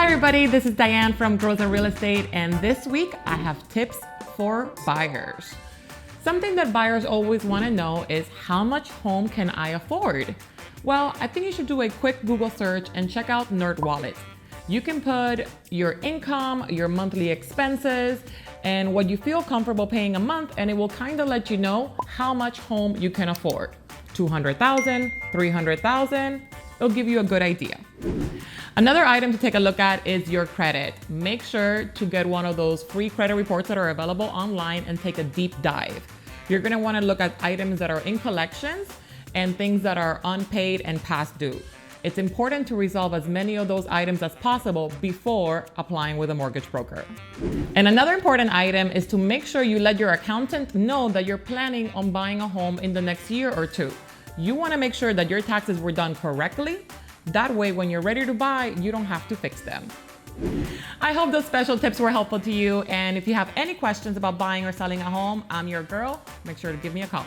Hi everybody, this is Diane from Groza Real Estate, and this week I have tips for buyers. Something that buyers always want to know is how much home can I afford? Well, I think you should do a quick Google search and check out NerdWallet. You can put your income, your monthly expenses, and what you feel comfortable paying a month, and it will kind of let you know how much home you can afford. 200,000, 300,000, it'll give you a good idea. Another item to take a look at is your credit. Make sure to get one of those free credit reports that are available online and take a deep dive. You're gonna wanna look at items that are in collections and things that are unpaid and past due. It's important to resolve as many of those items as possible before applying with a mortgage broker. And another important item is to make sure you let your accountant know that you're planning on buying a home in the next year or two. You wanna make sure that your taxes were done correctly. That way, when you're ready to buy, you don't have to fix them. I hope those special tips were helpful to you. And if you have any questions about buying or selling a home, I'm your girl. Make sure to give me a call.